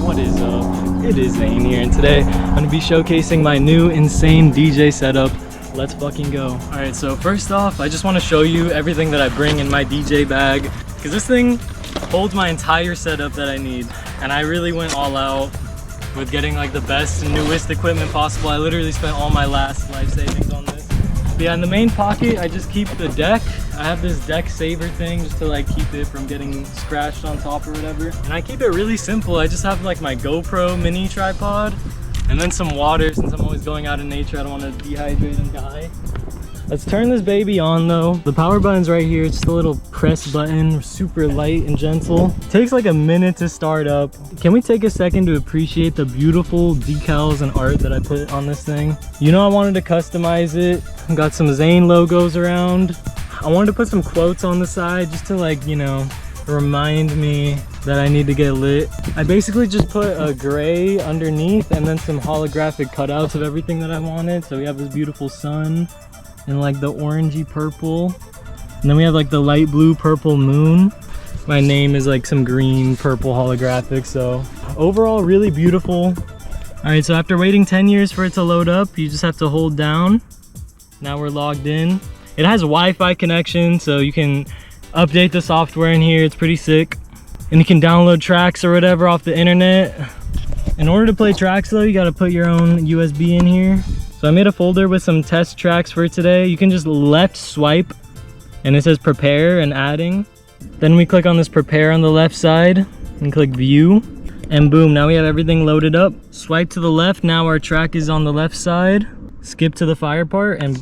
What is up? It is Zane here, and today I'm gonna be showcasing my new insane DJ setup. Let's fucking go. All right, so first off, I just want to show you everything that I bring in my DJ bag, because this thing holds my entire setup that I need, and I really went all out with getting like the best and newest equipment possible. I literally spent all my last life savings on this. But yeah, in the main pocket, I just keep the deck. I have this deck saver thing just to like keep it from getting scratched on top or whatever. And I keep it really simple. I just have like my GoPro mini tripod and then some water, since I'm always going out in nature. I don't want to dehydrate and die. Let's turn this baby on though. The power button's right here. It's just a little press button, super light and gentle. It takes like a minute to start up. Can we take a second to appreciate the beautiful decals and art that I put on this thing? You know, I wanted to customize it. Got some Zayne logos around. I wanted to put some quotes on the side just to like, you know, remind me that I need to get lit. I basically just put a gray underneath and then some holographic cutouts of everything that I wanted. So we have this beautiful sun and like the orangey purple. And then we have like the light blue purple moon. My name is like some green purple holographic. So overall, really beautiful. All right, so after waiting 10 years for it to load up, you just have to hold down. Now we're logged in. It has a Wi-Fi connection, so you can update the software in here. It's pretty sick. And you can download tracks or whatever off the internet. In order to play tracks though, you gotta put your own USB in here. So I made a folder with some test tracks for today. You can just left swipe and it says prepare and adding. Then we click on this prepare on the left side and click view. And boom, now we have everything loaded up. Swipe to the left, now our track is on the left side. Skip to the fire part and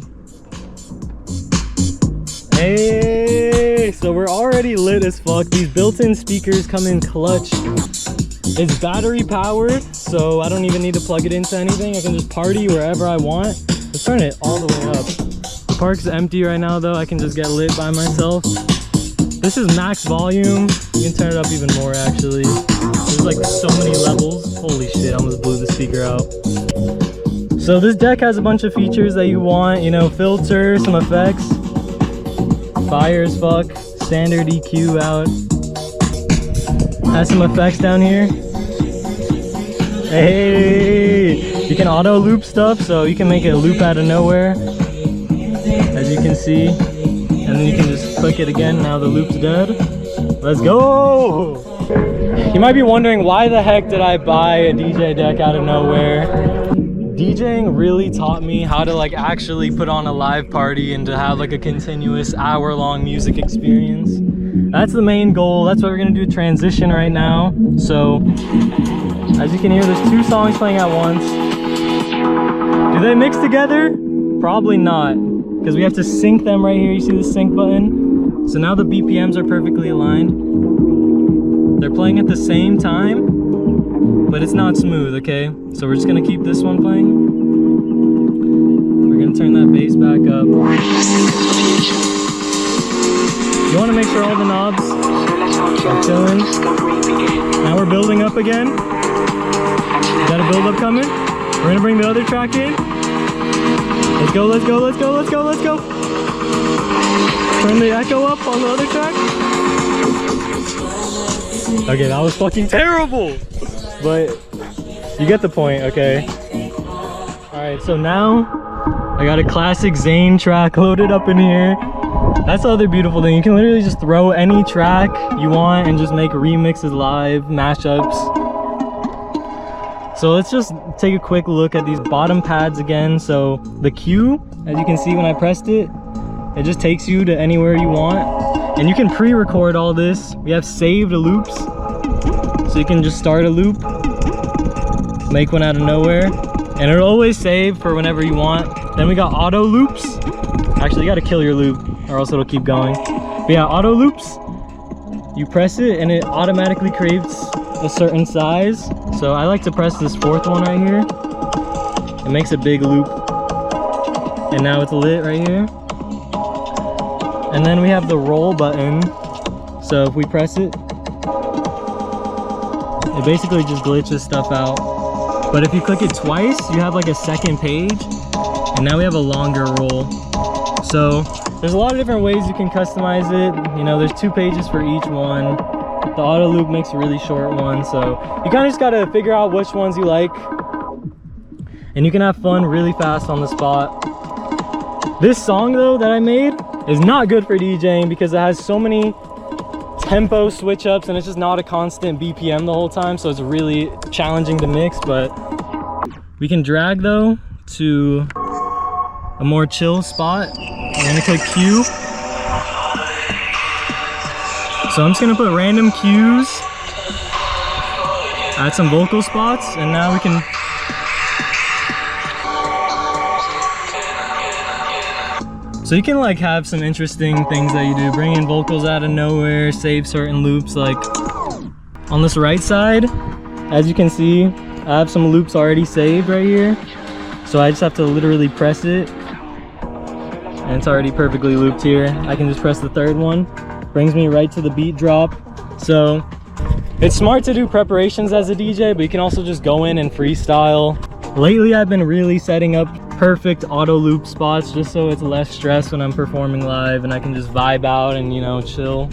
hey, so we're already lit as fuck. These built-in speakers come in clutch. It's battery powered, so I don't even need to plug it into anything. I can just party wherever I want. Let's turn it all the way up. The park's empty right now though. I can just get lit by myself. This is max volume. You can turn it up even more actually. There's like so many levels. Holy shit, I almost blew the speaker out. So this deck has a bunch of features that you want, you know, filter, some effects. Fire as fuck, standard EQ out. Has some effects down here. Hey, you can auto loop stuff, so you can make it loop out of nowhere, as you can see. And then you can just click it again, now the loop's dead. Let's go! You might be wondering, why the heck did I buy a DJ deck out of nowhere? DJing really taught me how to like actually put on a live party and to have like a continuous hour-long music experience. That's the main goal. That's what we're gonna do, transition right now. So as you can hear, there's two songs playing at once. Do they mix together? Probably not, because we have to sync them right here. You see the sync button? So now the BPMs are perfectly aligned. They're playing at the same time, but it's not smooth, okay? So we're just gonna keep this one playing. We're gonna turn that bass back up. You wanna make sure all the knobs are chilling. Now we're building up again. Got a build up coming. We're gonna bring the other track in. Let's go, let's go, let's go, let's go, let's go. Turn the echo up on the other track. Okay, that was fucking terrible. But you get the point, okay? Alright, so now I got a classic Zayne track loaded up in here. That's the other beautiful thing. You can literally just throw any track you want and just make remixes live, mashups. So let's just take a quick look at these bottom pads again. So the Q, as you can see when I pressed it, it just takes you to anywhere you want. And you can pre-record all this. We have saved loops. So you can just start a loop, make one out of nowhere, and it'll always save for whenever you want. Then we got auto loops. Actually, you gotta kill your loop or else it'll keep going. But yeah, auto loops, you press it and it automatically creates a certain size. So I like to press this fourth one right here. It makes a big loop. And now it's lit right here. And then we have the roll button. So if we press it, it basically just glitches stuff out. But if you click it twice, you have like a second page, and now we have a longer roll. So there's a lot of different ways you can customize it. You know, there's 2 pages for each one. The auto loop makes a really short one, so you kind of just gotta figure out which ones you like, and you can have fun really fast on the spot. This song though that I made is not good for DJing because it has so many tempo switch ups and it's just not a constant BPM the whole time, so it's really challenging to mix. But we can drag though to a more chill spot. We're gonna click Q. So I'm just gonna put random cues, add some vocal spots, and now we can so you can like have some interesting things that you do. Bring in vocals out of nowhere, save certain loops. Like on this right side, as you can see, I have some loops already saved right here. So I just have to literally press it and it's already perfectly looped here. I can just press the third one, brings me right to the beat drop. So it's smart to do preparations as a DJ, but you can also just go in and freestyle. Lately I've been really setting up perfect auto loop spots just so it's less stress when I'm performing live and I can just vibe out and, you know, chill.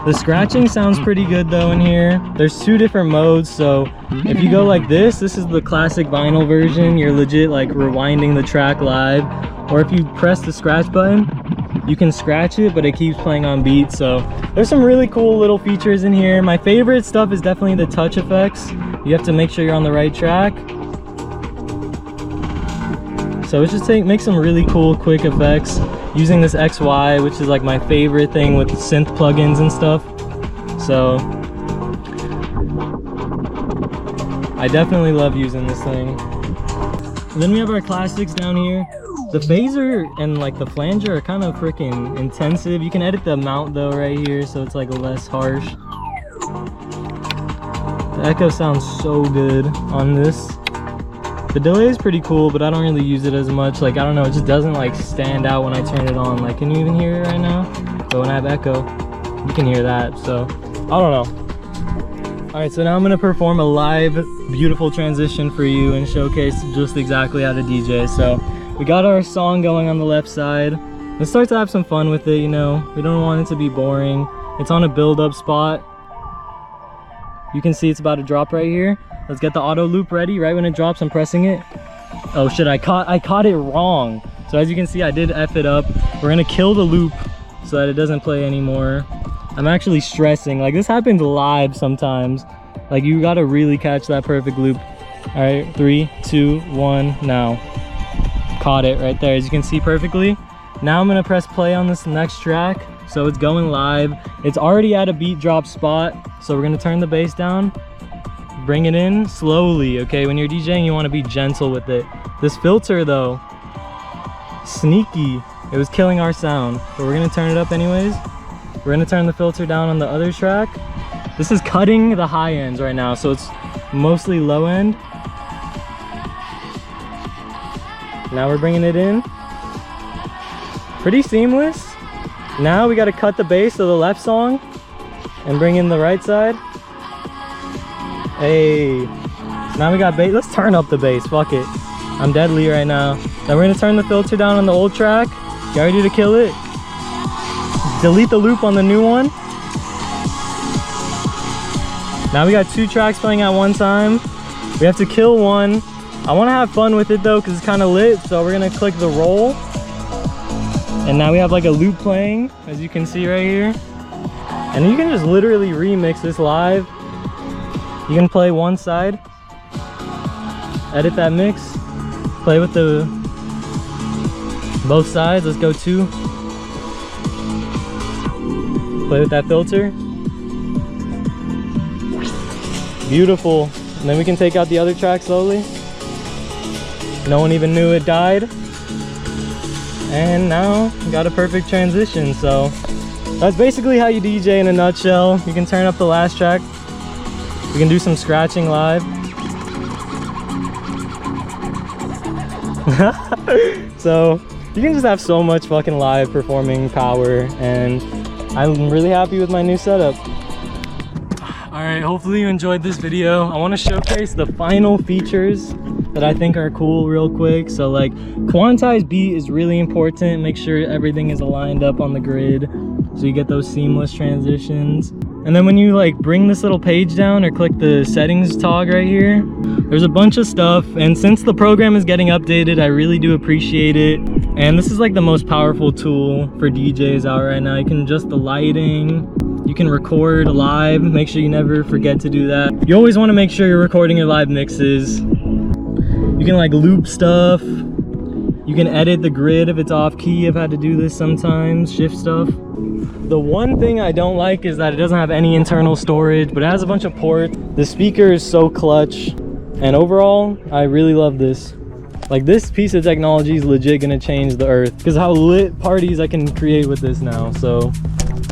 The scratching sounds pretty good though in here. There's two different modes, so if you go like this is the classic vinyl version. You're legit like rewinding the track live, or if you press the scratch button you can scratch it but it keeps playing on beat. So there's some really cool little features in here. My favorite stuff is definitely the touch effects. You have to make sure you're on the right track. So it's just make some really cool quick effects using this XY, which is like my favorite thing with synth plugins and stuff. So I definitely love using this thing. And then we have our classics down here. The phaser and like the flanger are kind of freaking intensive. You can edit the amount though right here, so it's like less harsh. The echo sounds so good on this. The delay is pretty cool, but I don't really use it as much. Like, I don't know, it just doesn't like stand out when I turn it on. Like, can you even hear it right now? But when I have echo, you can hear that. So I don't know. All right, so now I'm gonna perform a live beautiful transition for you and showcase just exactly how to DJ. So we got our song going on the left side. Let's start to have some fun with it, you know. We don't want it to be boring. It's on a build-up spot. You can see it's about to drop right here. Let's get the auto loop ready. Right when it drops, I'm pressing it. Oh shit, I caught it wrong. So as you can see, I did F it up. We're gonna kill the loop so that it doesn't play anymore. I'm actually stressing. Like, this happens live sometimes. Like, you gotta really catch that perfect loop. All right, 3, 2, 1, now. Caught it right there, as you can see perfectly. Now I'm gonna press play on this next track. So it's going live. It's already at a beat drop spot. So we're gonna turn the bass down. Bring it in slowly, okay? When you're DJing, you want to be gentle with it. This filter though, sneaky. It was killing our sound, but we're gonna turn it up anyways. We're gonna turn the filter down on the other track. This is cutting the high ends right now, so it's mostly low end. Now we're bringing it in. Pretty seamless. Now we gotta cut the bass of the left song and bring in the right side. Hey, now we got bass. Let's turn up the bass, fuck it. I'm deadly right now. Then we're gonna turn the filter down on the old track. You ready to kill it? Delete the loop on the new one. Now we got two tracks playing at one time. We have to kill one. I wanna have fun with it though, cause it's kinda lit. So we're gonna click the roll. And now we have like a loop playing, as you can see right here. And you can just literally remix this live. You can play one side, edit that mix, play with the both sides. Let's go 2. Play with that filter. Beautiful. And then we can take out the other track slowly. No one even knew it died. And now we got a perfect transition. So that's basically how you DJ in a nutshell. You can turn up the last track. We can do some scratching live. So you can just have so much fucking live performing power, and I'm really happy with my new setup. All right, hopefully you enjoyed this video. I want to showcase the final features that I think are cool real quick. So like, quantized beat is really important. Make sure everything is aligned up on the grid. so you get those seamless transitions. And then when you like bring this little page down or click the settings tog right here, there's a bunch of stuff, and since the program is getting updated, I really do appreciate it. And this is like the most powerful tool for DJs out right now. You can adjust the lighting, you can record live, make sure you never forget to do that. You always want to make sure you're recording your live mixes. You can like loop stuff. You can edit the grid if it's off key. I've had to do this sometimes, shift stuff. The one thing I don't like is that it doesn't have any internal storage, but it has a bunch of ports. The speaker is so clutch, and overall, I really love this. Like, this piece of technology is legit gonna change the earth, because how lit parties I can create with this now. So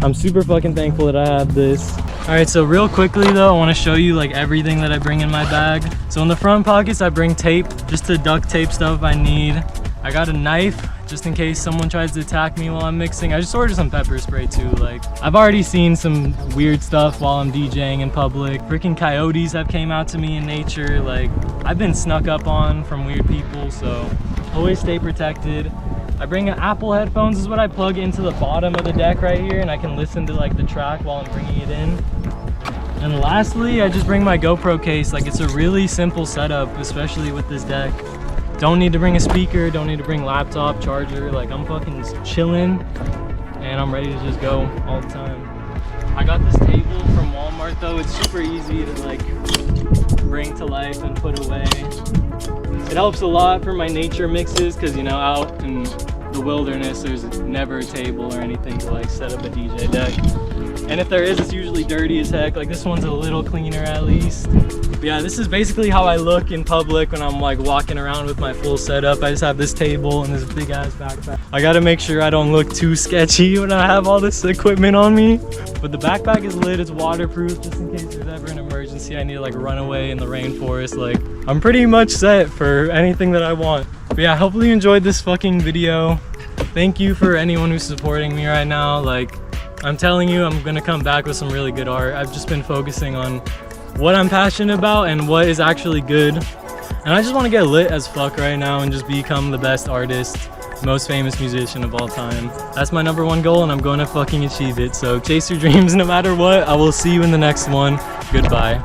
I'm super fucking thankful that I have this. All right, so real quickly though, I want to show you like everything that I bring in my bag. So in the front pockets, I bring tape just to duct tape stuff I need. I got a knife just in case someone tries to attack me while I'm mixing. I just ordered some pepper spray too. Like, I've already seen some weird stuff while I'm DJing in public. Freaking coyotes have came out to me in nature. Like, I've been snuck up on from weird people, so always stay protected. I bring an Apple headphones, is what I plug into the bottom of the deck right here, and I can listen to like the track while I'm bringing it in. And lastly, I just bring my GoPro case. Like, it's a really simple setup, especially with this deck. Don't need to bring a speaker, don't need to bring laptop, charger. Like, I'm fucking just chilling and I'm ready to just go all the time. I got this table from Walmart though. It's super easy to like bring to life and put away. It helps a lot for my nature mixes because, you know, out in the wilderness there's never a table or anything to like set up a DJ deck. And if there is, it's usually dirty as heck. Like, this one's a little cleaner at least. But yeah, this is basically how I look in public when I'm like walking around with my full setup. I just have this table and this big ass backpack. I gotta make sure I don't look too sketchy when I have all this equipment on me. But the backpack is lit, it's waterproof, just in case there's ever an emergency. I need to like run away in the rainforest. Like, I'm pretty much set for anything that I want. But yeah, hopefully you enjoyed this fucking video. Thank you for anyone who's supporting me right now. Like, I'm telling you, I'm gonna come back with some really good art. I've just been focusing on what I'm passionate about and what is actually good. And I just wanna get lit as fuck right now and just become the best artist, most famous musician of all time. That's my #1 goal, and I'm gonna fucking achieve it. So chase your dreams no matter what. I will see you in the next one. Goodbye.